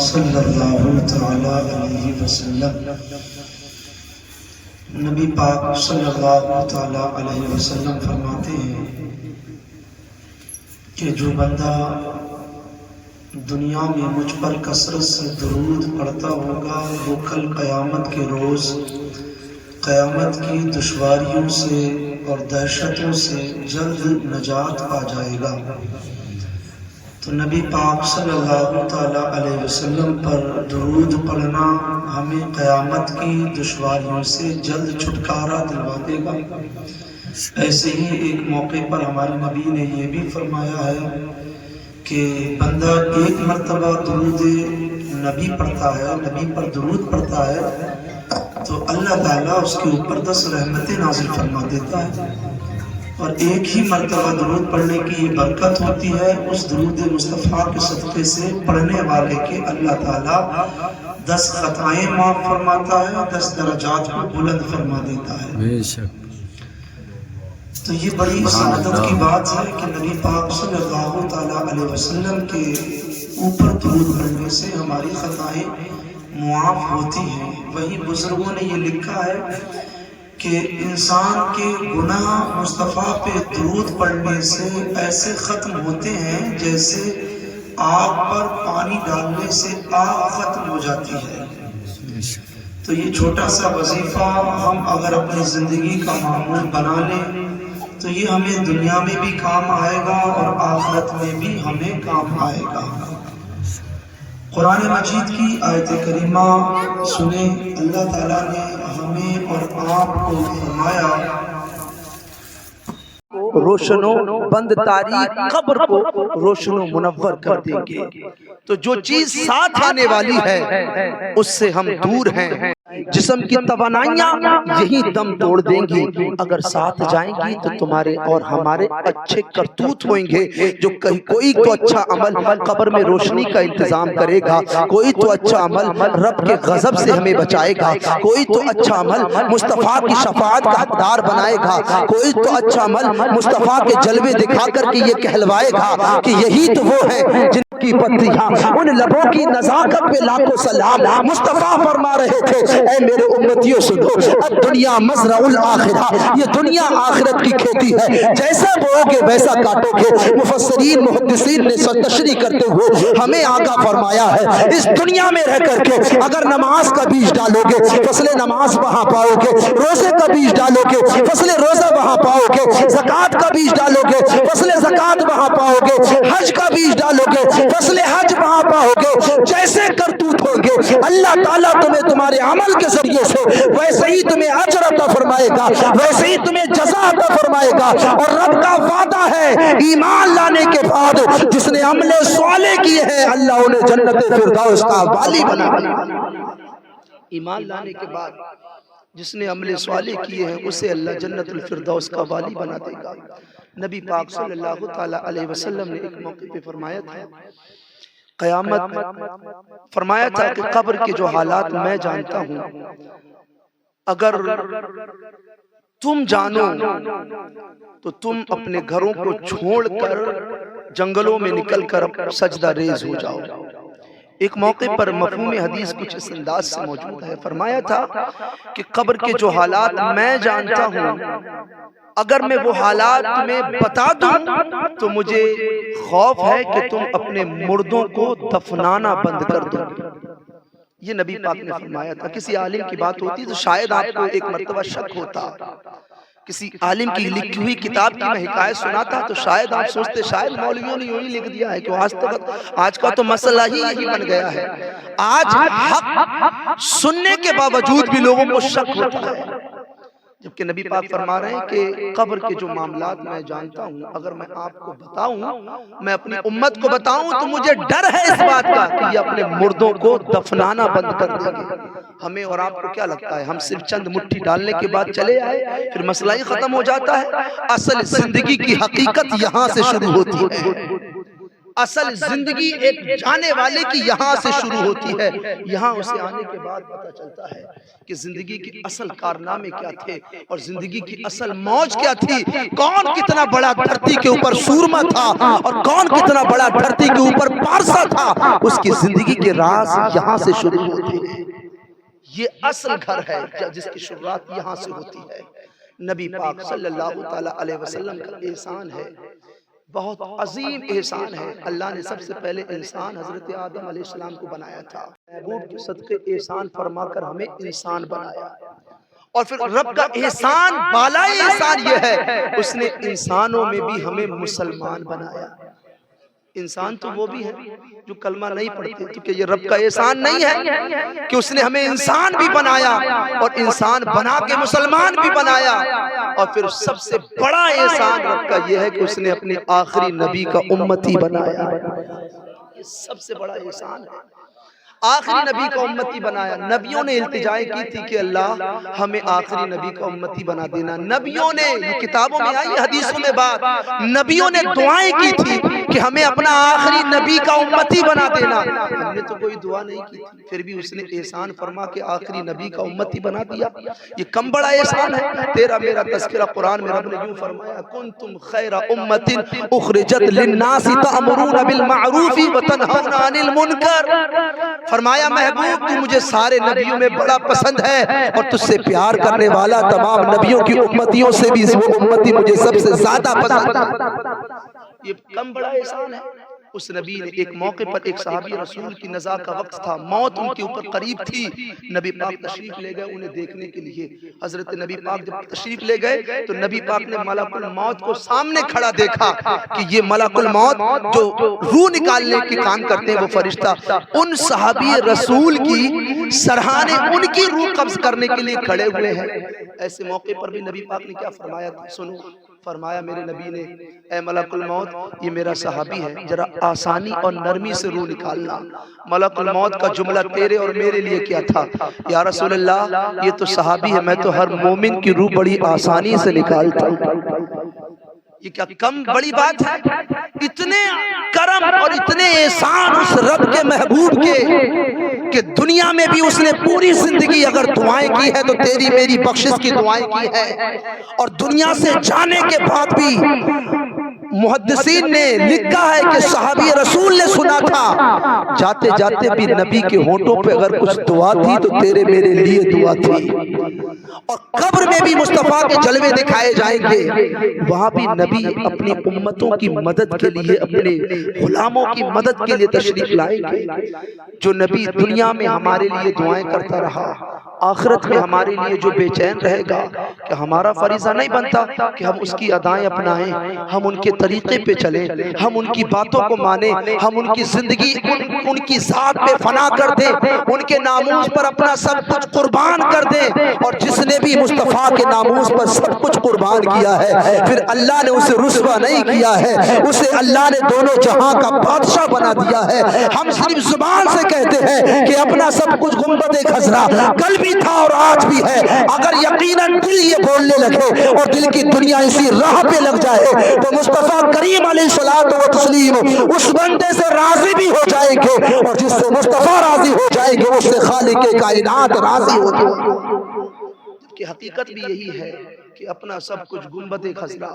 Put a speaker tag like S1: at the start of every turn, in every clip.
S1: صلی اللہ تعالی علیہ وسلم، نبی پاک صلی اللہ تعالی علیہ وسلم فرماتے ہیں کہ جو بندہ دنیا میں مجھ پر کثرت سے درود پڑھتا ہوگا وہ کل قیامت کے روز قیامت کی دشواریوں سے اور دہشتوں سے جلد نجات پا جائے گا۔ تو نبی پاک صلی اللہ تعالی علیہ وسلم پر درود پڑھنا ہمیں قیامت کی دشواریوں سے جلد چھٹکارا دلوا دے گا۔ ایسے ہی ایک موقع پر ہمارے نبی نے یہ بھی فرمایا ہے کہ بندہ ایک مرتبہ درود نبی پڑھتا ہے، نبی پر درود پڑھتا ہے تو اللہ تعالیٰ اس کے اوپر 10 رحمتیں نازل فرما دیتا ہے، اور ایک ہی مرتبہ درود پڑھنے کی یہ برکت ہوتی ہے اس درود مصطفیٰ کے صدقے سے پڑھنے والے کے اللہ تعالیٰ 10 خطائیں معاف فرماتا ہے، 10 درجات کو بلند فرما دیتا ہے۔
S2: بے شک
S1: تو یہ بڑی سعادت کی بات ہے کہ نبی پاک صلی اللہ تعالیٰ علیہ وسلم کے اوپر درود پڑھنے سے ہماری خطائیں معاف ہوتی ہیں۔ وہیں بزرگوں نے یہ لکھا ہے کہ انسان کے گناہ مصطفیٰ پہ درود پڑھنے سے ایسے ختم ہوتے ہیں جیسے آگ پر پانی ڈالنے سے آگ ختم ہو جاتی ہے۔ تو یہ چھوٹا سا وظیفہ ہم اگر اپنی زندگی کا معمول بنا لیں تو یہ ہمیں دنیا میں بھی کام آئے گا اور آخرت میں بھی ہمیں کام آئے گا۔ قرآن مجید کی آیت کریمہ سنیں، اللہ تعالیٰ نے ہمیں اور آپ کو فرمایا
S3: روشن و بند تاریک قبر کو روشن و منور کر دیں گے۔ تو جو چیز ساتھ آنے والی ہے اس سے ہم دور ہیں۔ جسم کی توانائیاں یہی دم توڑ دیں گی، اگر ساتھ جائیں گی تو تمہارے اور ہمارے اچھے کرتوت ہوئیں گے۔ جو کوئی تو اچھا عمل قبر میں روشنی کا انتظام کرے گا، کوئی تو اچھا عمل رب کے غضب سے ہمیں بچائے گا، کوئی تو اچھا عمل مصطفیٰ کی شفاعت کا حقدار بنائے گا، کوئی تو اچھا عمل مصطفیٰ کے جلوے دکھا کر کے یہ کہلوائے گا کہ یہی تو وہ ہے جن کی پتیاں ان لبوں کی نزاکت پہ لاکھوں سلام۔ مصطفیٰ فرما رہے تھے اے میرے امتیوں سنو، الدنیا مزرع الآخرہ، یہ دنیا آخرت کی کھیتی ہے، جیسا بوؤ گے ویسا کاٹو گے۔ مفسرین محدثین نے تشریح کرتے ہوئے ہمیں آگاہ فرمایا ہے اس دنیا میں رہ کر کے اگر نماز کا بیج ڈالو گے فصل نماز وہاں پاؤ گے، روزے کا بیج ڈالو گے فصل روزہ وہاں پاؤ گے، زکوٰۃ کا بیج ڈالو گے فصل زکوٰۃ وہاں پاؤ گے، حج کا بیج ڈالو گے فصل حج وہاں پاؤ گے۔ جیسے کرتوت ہوگے اللہ تعالیٰ تمہیں تمہارے عمل کے ذریعے سے ویسے ہی تمہیں اجر عطا فرمائے گا، ویسے ہی تمہیں جزا عطا فرمائے گا۔ اور رب کا وعدہ ہے ایمان لانے کے بعد جس نے عمل صالح کیے ہیں اللہ انہیں جنت فردوس کا والی بنا دے۔ ایمان لانے کے بعد جس نے عمل صالح کیے ہیں اسے اللہ جنت الفردوس کا والی بنا دے گا۔ نبی پاک صلی اللہ تعالی علیہ وسلم نے ایک موقع پہ فرمایا تھا قیامت، فرمایا تھا کہ قبر کے جو حالات میں جانتا ہوں اگر تم جانو تو تم اپنے گھروں کو چھوڑ کر جنگلوں میں نکل کر سجدہ ریز ہو جاؤ۔ ایک موقع پر مفہوم حدیث کچھ اس انداز سے موجود ہے، فرمایا تھا کہ قبر کے جو حالات میں جانتا ہوں اگر میں وہ حالات تمہیں بتا دوں تو مجھے خوف ہے کہ تم اپنے مردوں کو دفنانا بند کر دو۔ یہ نبی پاک نے فرمایا تھا۔ کسی عالم کی بات ہوتی تو شاید آپ کو ایک مرتبہ شک ہوتا، کسی عالم کی لکھی ہوئی کتاب کی میں حکایت سناتا تو شاید آپ سوچتے شاید مولویوں نے یوں ہی لکھ دیا ہے کہ آج کا تو مسئلہ ہی یہی بن گیا ہے۔ آج حق سننے کے باوجود بھی لوگوں کو شک ہوتا ہے، جبکہ نبی پاک فرما رہے ہیں کہ قبر کے جو معاملات میں جانتا ہوں اگر میں آپ کو بتاؤں، میں اپنی امت کو بتاؤں تو مجھے ڈر ہے اس بات کا کہ یہ اپنے مردوں کو دفنانا بند کر دیں گے۔ ہمیں اور آپ کو کیا لگتا ہے ہم صرف چند مٹھی ڈالنے کے بعد چلے آئے پھر مسئلہ ہی ختم ہو جاتا ہے؟ اصل زندگی کی حقیقت یہاں سے شروع ہوتی ہے۔ اصل زندگی ایک جانے والے کی یہاں سے شروع ہوتی ہے، یہاں اسے آنے کے بعد پتہ چلتا ہے کہ زندگی کی اصل کارنامے کیا تھے اور زندگی کی اصل موج کیا تھی، کون کتنا بڑا دھرتی کے اوپر سورما تھا اور کون کتنا بڑا دھرتی کے اوپر پارسا تھا۔ اس کی زندگی کے راز یہاں سے شروع ہوتے ہیں۔ یہ اصل گھر ہے جس کی شروعات یہاں سے ہوتی ہے۔ نبی پاک صلی اللہ علیہ وسلم کا احسان ہے، بہت عظیم احسان ہے۔ اللہ نے سب سے پہلے انسان حضرت آدم علیہ السلام کو بنایا تھا، محبوب کے صدقے احسان فرما کر ہمیں انسان بنایا، اور پھر رب کا احسان بالائی احسان یہ ہے اس نے انسانوں میں بھی ہمیں مسلمان بنایا۔ انسان تو وہ بھی ہے جو کلمہ نہیں پڑھتے، کیونکہ یہ رب کا احسان نہیں ہے کہ اس نے ہمیں انسان بھی بنایا اور انسان بنا کے مسلمان بھی بنایا، اور پھر سب سے بڑا احسان رب کا یہ ہے کہ اس نے اپنے آخری نبی کا امتی بنایا۔ یہ سب سے بڑا احسان ہے، آخری نبی کا امتی بنایا۔ نبیوں نے التجائے کی تھی کہ اللہ ہمیں آخری نبی کا امتی بنا دینا، نبیوں نے، یہ کتابوں میں آئی حدیثوں میں بات، نبیوں نے دعائیں کی تھی کہ ہمیں اپنا آخری نبی کا امتی بنا دینا۔ ہم نے تو کوئی دعا نہیں کی تھی، پھر بھی اس نے احسان فرما کے آخری نبی کا امتی بنا دیا۔ یہ کم بڑا احسان ہے؟ تیرا میرا تذکرہ قرآن میں رب نے یوں فرمایا، کنتم خیر امت اخرجت للناس تأمرون بالمعروف وتنہون عن المنکر۔ فرمایا محبوب تو مجھے سارے نبیوں میں بڑا پسند ہے، اور تجھ سے پیار کرنے والا تمام نبیوں کی امتیوں سے بھی وہ امتی مجھے سب سے زیادہ پسند ہے۔ یہ کم بڑا احسان ہے؟ اس نبی نے ایک موقع پر ایک صحابی رسول کی نزا کا وقت تھا، موت ان کے اوپر قریب تھی، نبی پاک تشریف لے گئے انہیں دیکھنے کے لیے۔ حضرت نبی پاک جب تشریف لے گئے تو نبی پاک نے ملک الموت کو سامنے کھڑا دیکھا کہ یہ ملک الموت جو روح نکالنے کے کام کرتے ہیں وہ فرشتہ ان صحابی رسول کی سرحانے ان کی روح قبض کرنے کے لیے کھڑے ہوئے ہیں۔ ایسے موقع پر بھی نبی پاک نے کیا فرمایا تھا سنو، فرمایا میرے نبی نے، اے ملک الموت یہ میرا صحابی ہے، ذرا آسانی اور نرمی سے روح نکالنا۔ ملک الموت کا جملہ تیرے اور میرے لیے کیا تھا؟ یا رسول اللہ یہ تو صحابی ہے، میں تو ہر مومن کی روح بڑی آسانی سے نکالتا ہوں۔ یہ کیا کم بڑی بات ہے؟ اتنے کرم اور اتنے احسان اس رب کے محبوب کے کہ دنیا میں بھی اس نے پوری زندگی اگر دعائیں کی ہے تو تیری میری بخشش کی دعائیں کی ہے، اور دنیا سے جانے کے بعد بھی محدثین نے لکھا ہے کہ صحابی رسول نے سنا تھا جاتے جاتے بھی نبی کے ہونٹوں پہ اگر کچھ دعا تھی تو تیرے میرے لیے دعا تھی، اور قبر میں بھی مصطفیٰ کے جلوے دکھائے جائیں گے، وہاں بھی نبی اپنی امتوں کی مدد کے لیے اپنے غلاموں کی مدد کے لیے تشریف لائیں گے۔ جو نبی دنیا میں ہمارے لیے دعائیں کرتا رہا، آخرت میں ہمارے لیے جو بے چین رہے گا کہ ہمارا فریضہ نہیں بنتا کہ ہم اس کی ادائیں اپنائیں، ہم ان کے طریقے پہ چلیں، ہم ان کی باتوں کو مانیں، ہم ان کی زندگی ان کی ذات پہ فنا کر دیں، ان کے ناموس پر اپنا سب کچھ قربان کر دیں۔ اور جس نے بھی مصطفیٰ کے ناموس پر سب کچھ قربان کیا ہے پھر اللہ نے اسے رسوا نہیں کیا ہے، اسے اللہ نے دونوں جہاں کا بادشاہ بنا دیا ہے۔ ہم صرف زبان سے کہتے ہیں کہ اپنا سب کچھ گنبد خضرا کل بھی تھا اور آج بھی ہے، اگر یقیناً دل یہ بولنے لگے اور دل کی دنیا اسی راہ پہ لگ جائے تو مصطفیٰ کریم علیہ الصلوۃ والتسلیم اس بندے سے راضی بھی ہو جائیں گے، اور جس سے مصطفیٰ راضی ہو جائیں گے اس سے خالق کائنات راضی ہو جائیں گے۔ کہ حقیقت بھی یہی ہے کہ اپنا سب کچھ گنبد خضرا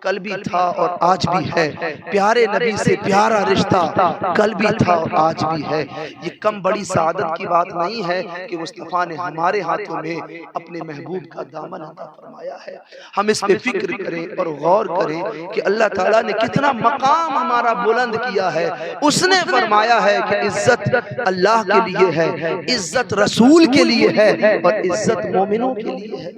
S3: کل بھی تھا اور آج بھی ہے، پیارے نبی سے پیارا رشتہ کل بھی تھا اور آج بھی ہے۔ یہ کم بڑی سعادت کی بات نہیں ہے کہ مصطفیٰ نے ہمارے ہاتھوں میں اپنے محبوب کا دامن عطا فرمایا ہے۔ ہم اس پہ فکر کریں اور غور کریں کہ اللہ تعالیٰ نے کتنا مقام ہمارا بلند کیا ہے۔ اس نے فرمایا ہے کہ عزت اللہ کے لیے ہے، عزت رسول کے لیے ہے، اور عزت مومنوں کے لیے ہے۔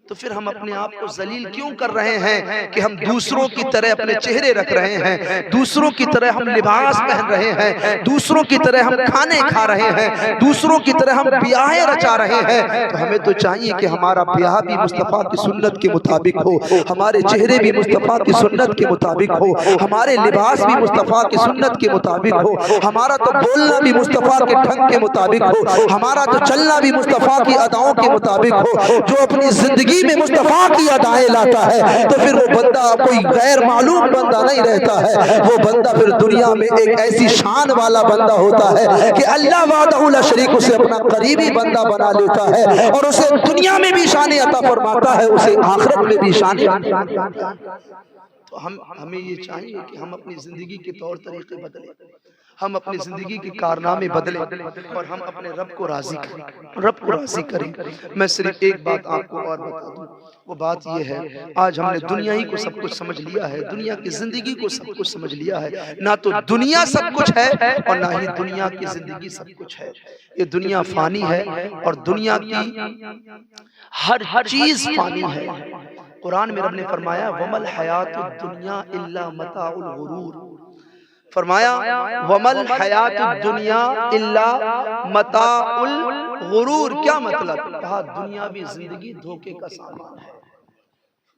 S3: تو پھر ہم اپنے آپ کو ذلیل کیوں کر رہے ہیں کہ ہم دوسروں کی طرح اپنے چہرے رکھ رہے ہیں، دوسروں کی طرح ہم لباس پہن رہے ہیں، دوسروں کی طرح ہم کھانے کھا رہے ہیں، دوسروں کی طرح ہم بیاہیں رچا رہے ہیں؟ تو ہمیں تو چاہیے کہ ہمارا بیاہ بھی مصطفیٰ کی سنت کے مطابق ہو، ہمارے چہرے بھی مصطفیٰ کی سنت کے مطابق ہو، ہمارے لباس بھی مصطفیٰ کی سنت کے مطابق ہو، ہمارا تو بولنا بھی مصطفیٰ کے ڈھنگ کے مطابق ہو، ہمارا تو چلنا بھی مصطفیٰ کی اداؤں کے مطابق ہو۔ جو اپنی زندگی زندگی میں مصطفیٰ کی ادائیں لاتا ہے تو پھر وہ بندہ کوئی غیر معلوم بندہ نہیں رہتا ہے، وہ بندہ پھر دنیا میں ایک ایسی شان والا بندہ ہوتا ہے کہ اللہ وحدہ لا شریک اسے اپنا قریبی بندہ بنا لیتا ہے، اور اسے دنیا میں بھی شان عطا فرماتا ہے، اسے آخرت میں بھی شان عطا فرماتا ہے۔ تو ہمیں یہ چاہیے کہ ہم اپنی زندگی کے طور طریقے بدلیں، ہم اپنی زندگی کے کارنامے بدلیں اور ہم اپنے رب کو راضی کریں، رب کو راضی کریں۔ میں صرف ایک بات آپ کو اور بتا دوں، وہ بات یہ ہے آج ہم نے دنیا ہی کو سب کچھ سمجھ لیا ہے، دنیا کی زندگی کو سب کچھ سمجھ لیا ہے، نہ تو دنیا سب کچھ ہے اور نہ ہی دنیا کی زندگی سب کچھ ہے۔ یہ دنیا فانی ہے اور دنیا کی ہر چیز فانی ہے۔ قرآن میں رب نے فرمایا وَمَا الْحَيَاةُ الدُّنْيَا إِلَّا مَتَاعُ الْغُرُورِ، فرمایا وَمَا الْحَيَاةُ الدُّنْيَا إِلَّا مَتَاعُ الْغُرُورِ، کیا مطلب؟ کہا دنیاوی زندگی دھوکے کا سامان ہے۔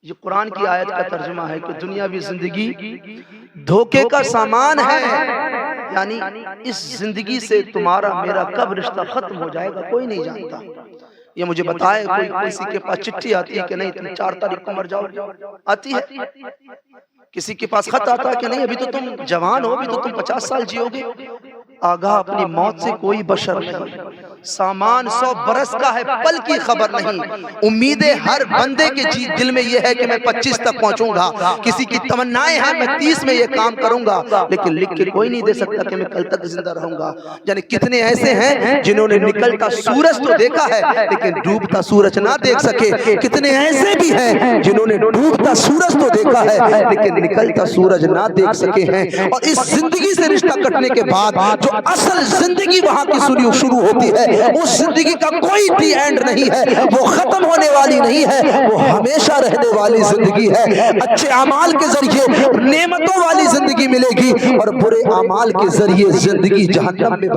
S3: یہ قرآن کی آیت کا ترجمہ ہے کہ دنیاوی زندگی دھوکے کا سامان ہے، یعنی اس زندگی سے تمہارا میرا کب رشتہ ختم ہو جائے گا کوئی نہیں جانتا۔ یہ مجھے بتائے کوئی کسی کے پاس چٹھی آتی ہے کہ نہیں تم 4 تاریخ کو مر جاؤ، آتی ہے؟ کسی کے پاس خط آتا ہے کہ نہیں ابھی تو تم جوان ہو، ابھی تو تم 50 سال جیو گے؟ آگاہ اپنی موت سے کوئی بشر نہیں، سامان 100 برس کا ہے، پل کی خبر نہیں۔ امیدیں ہر بندے کے دل میں یہ ہے کہ میں 25 تک پہنچوں گا، کسی کی تمنائیں ہیں میں 30 میں یہ کام کروں گا، لیکن لکھ کے کوئی نہیں دے سکتا کہ میں کل تک زندہ رہوں گا۔ یعنی کتنے ایسے ہیں جنہوں نے نکلتا سورج تو دیکھا ہے لیکن ڈوبتا سورج نہ دیکھ سکے، کتنے ایسے بھی ہیں جنہوں نے ڈوبتا سورج تو دیکھا ہے لیکن نکلتا سورج نہ دیکھ سکے ہیں۔ اور اس زندگی سے رشتہ کٹنے کے بعد جو اصل زندگی وہاں کی شروع ہوتی ہے، اس زندگی کا کوئی ڈی اینڈ نہیں ہے، وہ ختم ہونے والی نہیں ہے، وہ ہمیشہ رہنے والی زندگی ہے۔ اچھے اعمال کے ذریعے نعمتوں والی زندگی ملے گی اور برے اعمال کے ذریعے زندگی جہنم میں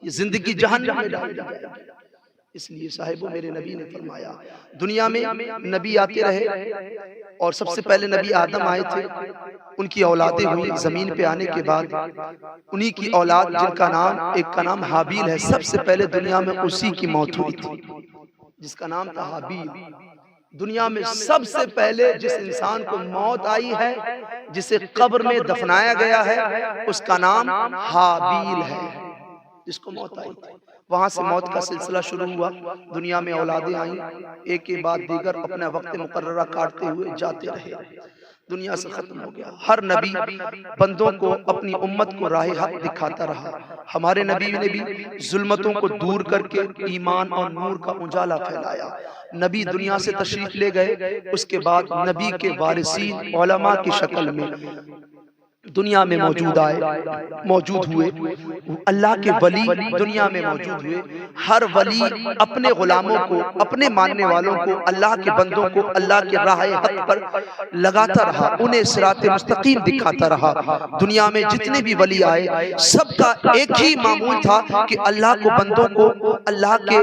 S3: یہ زندگی جہنم میں ڈال دی جائے گی۔ اس لیے صاحبوں میرے نبی نے فرمایا دنیا میں نبی آتے رہے اور سب سے پہلے نبی آدم آئے تھے، ان کی اولادیں ہوئی، زمین پہ آنے کے بعد انہی کی اولاد جن کا نام ایک کا نام حابیل ہے، سب سے پہلے دنیا میں اسی کی موت ہوئی تھی جس کا نام تھا حابیل۔ دنیا میں سب سے پہلے جس انسان کو موت آئی ہے، جسے قبر میں دفنایا گیا ہے، اس کا نام حابیل ہے جس کو موت آئی تھی۔ وہاں سے موت کا سلسلہ شروع ہوا، دنیا میں اولادیں آئیں، ایک کے بعد دیگر اپنا وقت مقررہ کاٹتے ہوئے جاتے رہے، دنیا سے ختم ہو گیا۔ ہر نبی بندوں کو اپنی امت کو راہ حق دکھاتا رہا۔ ہمارے نبی نے بھی ظلمتوں کو دور کر کے ایمان اور نور کا اجالا پھیلایا۔ نبی دنیا سے تشریف لے گئے، اس کے بعد نبی کے وارثین علماء کی شکل میں دنیا میں موجود ہوئے، اللہ کے ولی دنیا میں موجود ہوئے۔ ہر ولی اپنے غلاموں کو، اپنے ماننے والوں کو، اللہ کے بندوں کو اللہ کے راہ حق پر لگاتا رہا، انہیں صراط مستقیم دکھاتا رہا۔ دنیا میں جتنے بھی ولی آئے سب کا ایک ہی معمول تھا کہ اللہ کو بندوں کو اللہ کے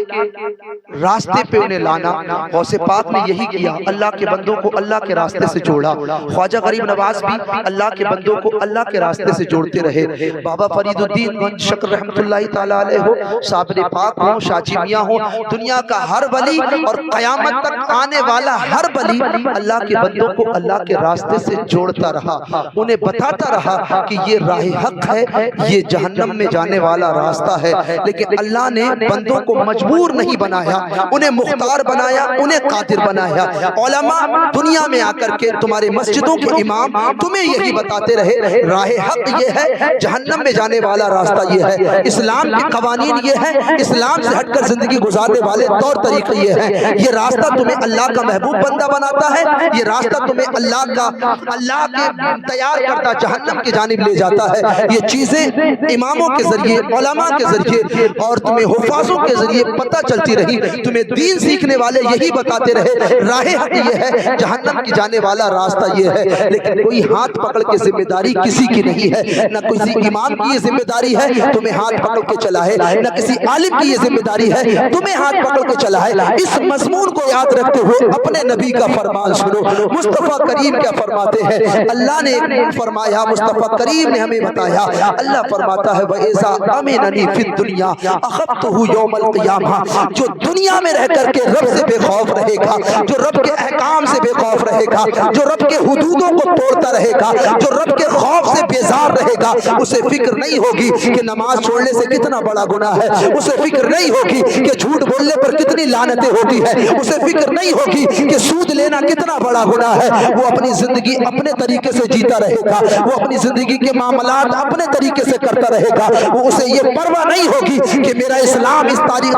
S3: راستے پہ انہیں لانا۔ غوث پاک نے یہی کیا، اللہ کے بندوں کو اللہ کے راستے سے جوڑا۔ خواجہ غریب نواز بھی اللہ کے بندوں کو اللہ کے راستے سے جوڑتے رہے۔ بابا فرید الدین گنج شکر رحمت اللہ تعالیٰ علیہ ہو، صابر پاک ہوں، شاچی میاں ہوں، دنیا کا ہر ولی اور قیامت تک آنے والا ہر ولی اللہ کے بندوں کو اللہ کے راستے سے جوڑتا رہا، انہیں بتاتا رہا کہ یہ راہ حق ہے، یہ جہنم میں جانے والا راستہ ہے۔ لیکن اللہ نے بندوں کو مجبور نہیں بنایا، انہیں مختار بنایا، انہیں قادر بنایا۔ علماء دنیا میں آ کر کے تمہارے مسجدوں کے امام تمہیں یہی بتاتے رہے راہ حق یہ ہے، جہنم میں جانے والا راستہ یہ ہے، اسلام کے قوانین یہ ہے، اسلام سے ہٹ کر زندگی گزارنے والے طور طریقے یہ ہیں۔ یہ راستہ تمہیں اللہ کا محبوب بندہ بناتا ہے، یہ راستہ تمہیں اللہ کے تیار کرتا جہنم کی جانب لے جاتا ہے۔ یہ چیزیں اماموں کے ذریعے، علماء کے ذریعے اور تمہیں حفاظوں کے ذریعے پتہ چلتی رہی، تمہیں دین سیکھنے والے یہی بتاتے رہے راہ حق یہ ہے، جہنم کی جانے والا راستہ یہ ہے۔ لیکن کوئی ہاتھ پکڑ کے ذمہ داری داری کسی کی نہیں ہے، نہ کسی امام کی یہ ذمہ داری ہے تمہیں ہاتھ پکڑ کے چلا ہے، نہ کسی عالم کی یہ ذمہ داری ہے تمہیں ہاتھ پکڑ کے چلا ہے۔ اس مضمون کو یاد رکھتے ہوئے اپنے نبی کا فرمان سنو، مصطفیٰ کریم کیا فرماتے ہیں؟ اللہ نے فرمایا، مصطفیٰ کریم نے ہمیں بتایا، اللہ فرماتا ہے وَإِذَا أَمِنَنِي فِي الدُّنْيَا أَخَذْتُهُ يَوْمَ الْقِيَامَةِ، جو دنیا میں رہ کر کے رب سے بے خوف رہے گا، جو رب کے احکام سے بے خوف رہے گا، جو رب کے حدودوں کو توڑتا رہے گا، جو رب کے خوف سے بیزار رہے گا، اسے فکر نہیں ہوگی کہ نماز چھوڑنے سے کتنا بڑا گناہ ہے، اسے فکر نہیں ہوگی کہ جھوٹ بولنے پر کتنی لعنتیں ہوتی ہے، اسے فکر نہیں ہوگی کہ سود لینا کتنا بڑا گناہ ہے۔ وہ اپنی زندگی اپنے طریقے سے جیتا رہے گا، وہ اپنی زندگی کے معاملات اپنے طریقے سے کرتا رہے گا، وہ اسے یہ پرواہ نہیں ہوگی کہ میرا اسلام اس تاریخ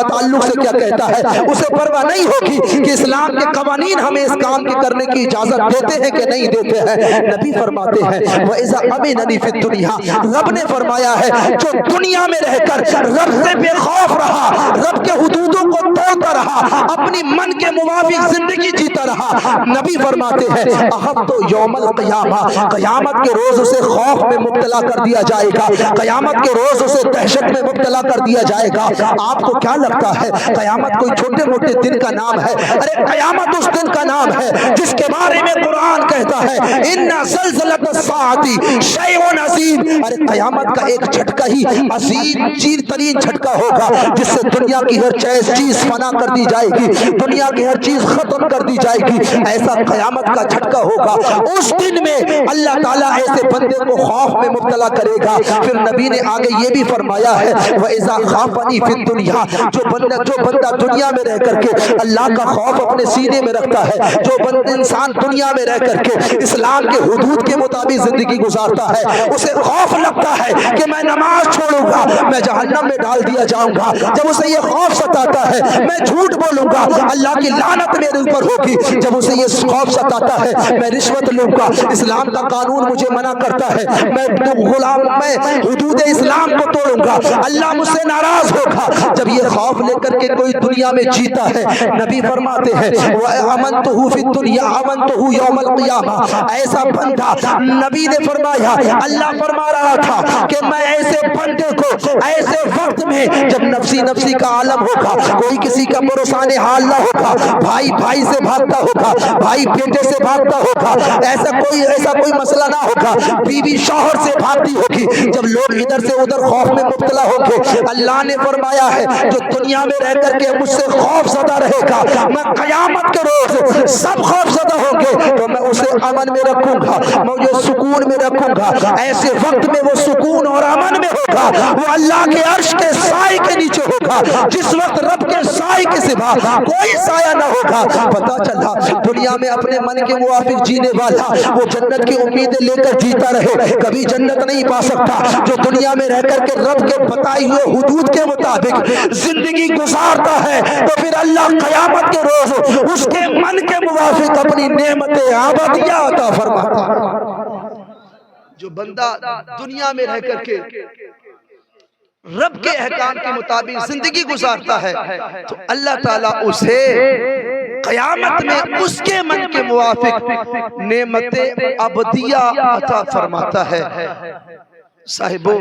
S3: تعلق سے کیا کہتا ہے، اسے پرواہ نہیں ہوگی کہ اسلام کے قوانین ہمیں اس کام کے کرنے کی اجازت دیتے ہیں کہ نہیں دیتے ہیں۔ نبی فرماتے ہیں وَإِذَا أَمِنَنِي فِي الدُّنْيَا، رب نے فرمایا ہے جو دنیا میں رہ کر رب سے بے خوف رہا، رب کے حدودوں کو توڑتا رہا، اپنی من کے موافق زندگی جیتا رہا، نبی فرماتے ہیں اَخَذْتُ يَوْمَ الْقِيَامَةِ، قیامت کے روز اسے خوف میں مبتلا کر دیا جائے گا، قیامت کے روز اسے دہشت میں مبتلا کر دیا جائے گا۔ آپ کو کیا لگتا ہے قیامت کوئی چھوٹے موٹے دن کا نام ہے؟ ارے قیامت اس دن کا نام ہے جس کے بارے میں قرآن کہتا ہے اِنَّ زَلْزَلَةَ السَّاعَةِ شَيْءٌ عَظِيمٌ، ارے قیامت کا ایک جھٹکا ہی عظیم چیر ترین جھٹکا ہوگا جس سے دنیا کی ہر چیز فنا کر دی جائے گی، دنیا کی ہر چیز ختم کر دی جائے گی، ایسا قیامت کا جھٹکا ہوگا۔ اس دن میں اللہ تعالیٰ ایسے بندے کو خوف میں مبتلا کرے گا۔ پھر نبی نے آگے یہ بھی فرمایا ہے وَإِذَا خَافَنِي فِي الدُّنْيَا، جو بندہ دنیا میں رہ کر کے اللہ کا خوف اپنے سینے میں رکھتا ہے، جو انسان دنیا میں رہ کر کے اسلام کے حدود کے مطابق زندگی گزارتا ہے، اسے خوف لگتا ہے کہ میں نماز چھوڑوں گا میں جہنم میں ڈال دیا جاؤں گا، جب اسے یہ خوف ستاتا ہے میں جھوٹ بولوں گا اللہ کی لعنت میرے اوپر ہوگی، جب اسے یہ خوف ستاتا ہے میں رشوت لوں گا، اسلام کا قانون مجھے منع کرتا ہے، میں حدود اسلام کو توڑوں گا، اللہ مجھ سے ناراض ہوگا، جب یہ خوف لے کر کے کوئی دنیا میں جیتا ہے، نبی فرماتے ہیں وَأَمَنْتُهُ فِي الدُّنْيَا أَمَنْتُهُ يَوْمَ الْقِيَامَةِ، ایسا بندہ نبی نے فرمایا، اللہ فرما رہا تھا کہ میں ایسے بندے کو ایسے وقت میں جب نفسی نفسی کا عالم ہوگا، کوئی کسی کا پرسان حال نہ ہوگا، بھائی بھائی سے بھاگتا ہوگا، بھائی بیٹے سے بھاگتا ہوگا، ایسا کوئی مسئلہ نہ ہوگا، بیوی شوہر سے بھاگتی ہوگی، جب لوگ ادھر سے ادھر خوف میں مبتلا ہوگے، اللہ نے فرمایا ہے جو دنیا میں رہ کر کے مجھ سے خوف زدہ رہے گا، میں قیامت کے روز سب خوف زدہ ہوں گے تو میں اسے امن میں رکھوں گا، میں اسے سکون میں رکھوں گا، ایسے وقت میں وہ سکون اور امن میں ہوگا، وہ اللہ کے عرش کے سائے کے نیچے ہوگا، جس وقت رب کے سائے کے سوا کوئی سایہ نہ ہوگا۔ پتہ چلا دنیا میں اپنے من کے موافق جینے والا وہ جنت کی امیدیں لے کر جیتا رہے کبھی جنت نہیں پا سکتا، جو دنیا میں رہ کر کے رب کے بتائی ہوئے حدود کے مطابق زندگی گزارتا ہے تو پھر اللہ قیامت کے روز اس کے من کے موافق اپنی نعمتیں ابدیہ عطا فرماتا ہے۔ جو بندہ دنیا میں رہ کر کے رب کے احکام کے مطابق زندگی گزارتا ہے تو اللہ تعالیٰ اسے قیامت میں اس کے من کے موافق نعمتیں ابدیہ عطا فرماتا ہے۔ صاحبو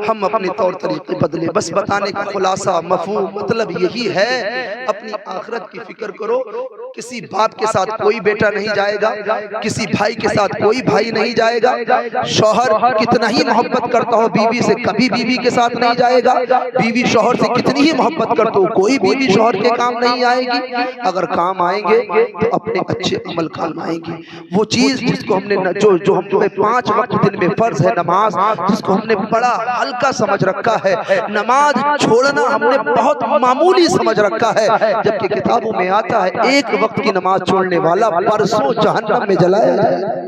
S3: ہم اپنے طور طریقے بدلے، بس بتانے کا خلاصہ مفہوم مطلب یہی ہے اپنی آخرت کی فکر کرو، کسی باپ کے ساتھ کوئی بیٹا نہیں جائے گا، کسی بھائی کے ساتھ کوئی بھائی نہیں جائے گا، شوہر کتنا ہی محبت کرتا ہو بیوی سے کبھی بیوی کے ساتھ نہیں جائے گا، بیوی شوہر سے کتنی ہی محبت کرتا ہو کوئی بیوی شوہر کے کام نہیں آئے گی، اگر کام آئیں گے تو اپنے اچھے عمل کام آئیں گے، وہ چیز جس کو ہم نے جو ہم 5 وقت دن میں فرض ہے نماز، جس کو ہم نے بڑا ہلکا سمجھ رکھا ہے، نماز چھوڑنا ہم نے بہت معمولی سمجھ رکھا ہے، جبکہ کتابوں میں آتا ہے ایک وقت کی نماز چھوڑنے والا برسوں جہنم میں جلایا جائے،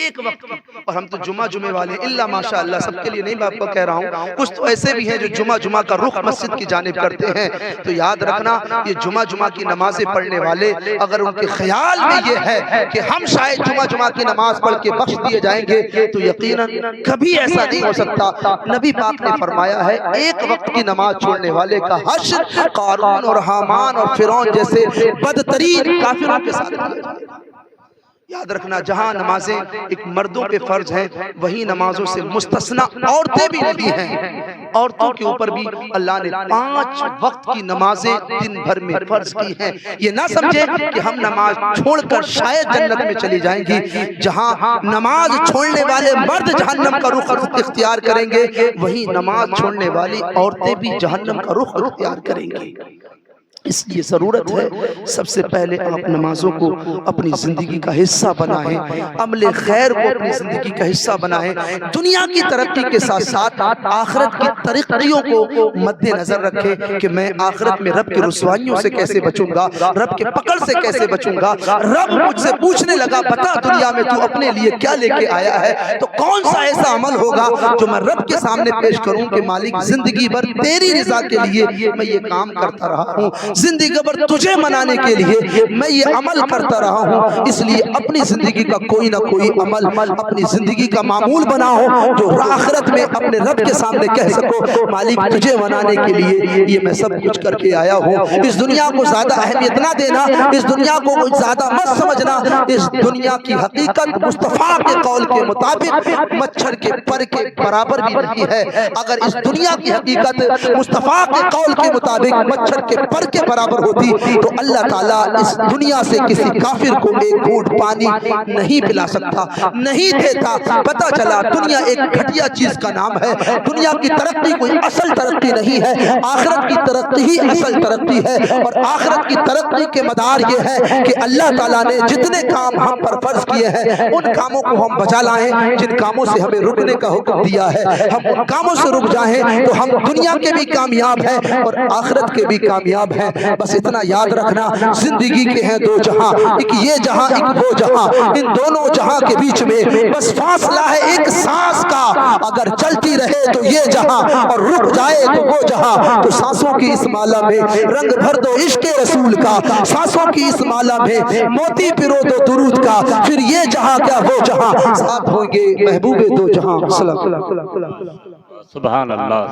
S3: ایک وقت کی۔ اور ہم تو جمعے والے ہیں، اللہ ماشاءاللہ سب کے لیے نہیں میں آپ کو کہہ رہا ہوں، کچھ تو ایسے بھی ہیں جو جمعہ کا رخ مسجد کی جانب کرتے ہیں، تو یاد رکھنا یہ جمعہ کی نمازیں پڑھنے والے اگر ان کے خیال میں یہ ہے کہ ہم شاید جمعہ کی نماز پڑھ کے بخش دیے جائیں گے تو یقیناً کبھی ایسا نہیں ہو سکتا۔ نبی پاک نے فرمایا ہے ایک وقت کی نماز چھوڑنے والے کا حشر قارون اور حامان اور فرعون جیسے بدترین کافروں کے ساتھ کیا جائے گا۔ یاد رکھنا جہاں نمازیں ایک مردوں پہ فرض ہیں وہی نمازوں سے مستثنا عورتیں بھی نہیں ہیں. عورتوں کے اوپر بھی اللہ نے 5 وقت کی نمازیں دن بھر میں فرض کی ہیں. یہ نہ سمجھے کہ ہم نماز چھوڑ کر شاید جنت میں چلی جائیں گی. جہاں نماز چھوڑنے والے مرد جہنم کا رخ اختیار کریں گے وہی نماز چھوڑنے والی عورتیں بھی جہنم کا رخ اختیار کریں گی. اس لیے ضرورت ہے سب سے پہلے آپ نمازوں کو اپنی زندگی کا حصہ بنائیں, عمل خیر کو اپنی زندگی کا حصہ بنائیں. دنیا کی ترقی کے ساتھ ساتھ آخرت کی ترقیوں کو مد نظر رکھیں کہ میں آخرت میں رب کی رسوائیوں سے کیسے بچوں گا, رب کے پکڑ سے کیسے بچوں گا. رب مجھ سے پوچھنے لگا بتا دنیا میں تو اپنے لیے کیا لے کے آیا ہے, تو کون سا ایسا عمل ہوگا جو میں رب کے سامنے پیش کروں کہ مالک زندگی بھر تیری رضا کے لیے میں یہ کام کرتا رہا ہوں, زندگی بھر تجھے منانے کے لیے میں یہ عمل کرتا رہا ہوں. اس لیے اپنی زندگی کا کوئی نہ کوئی عمل اپنی زندگی کا معمول بناؤ جو آخرت میں اپنے رب کے سامنے کہہ سکو مالک تجھے منانے کے لیے یہ میں سب کچھ کر کے آیا ہوں. اس دنیا کو زیادہ اہمیت نہ دینا, اس دنیا کو زیادہ مت سمجھنا. اس دنیا کی حقیقت مصطفیٰ کے قول کے مطابق مچھر کے پر کے برابر بھی نہیں ہے. اگر اس دنیا کی حقیقت مصطفیٰ کے قول کے مطابق مچھر کے پر کے برابر ہوتی تو اللہ تعالیٰ اس دنیا سے کسی کافر کو ایک گھونٹ پانی نہیں پلا سکتا, نہیں دیتا. پتہ چلا دنیا ایک گھٹیا چیز کا نام ہے. دنیا کی ترقی کوئی اصل ترقی نہیں ہے, آخرت کی ترقی ہی اصل ترقی ہے. اور آخرت کی ترقی کے مدار یہ ہے کہ اللہ تعالیٰ نے جتنے کام ہم پر فرض کیے ہیں ان کاموں کو ہم بجا لائیں. جن کاموں سے ہمیں رکنے کا حکم دیا ہے ہم ان کاموں سے رک جائیں تو ہم دنیا کے بھی کامیاب ہیں اور آخرت کے بھی کامیاب ہیں. بس اتنا یاد رکھنا زندگی کے ہیں 2 جہاں, ایک یہ جہاں ایک وہ جہاں. ان دونوں جہاں کے بیچ میں بس فاصلہ ہے ایک سانس کا. اگر چلتی رہے تو یہ جہاں اور رک جائے تو وہ جہاں. تو سانسوں کی اس مالا میں رنگ بھر دو عشق رسول کا, سانسوں کی اس مالا میں موتی پرو دو درود کا. پھر یہ جہاں کیا وہ جہاں ساتھ ہوں گے محبوب 2 جہاں.
S2: سبحان اللہ.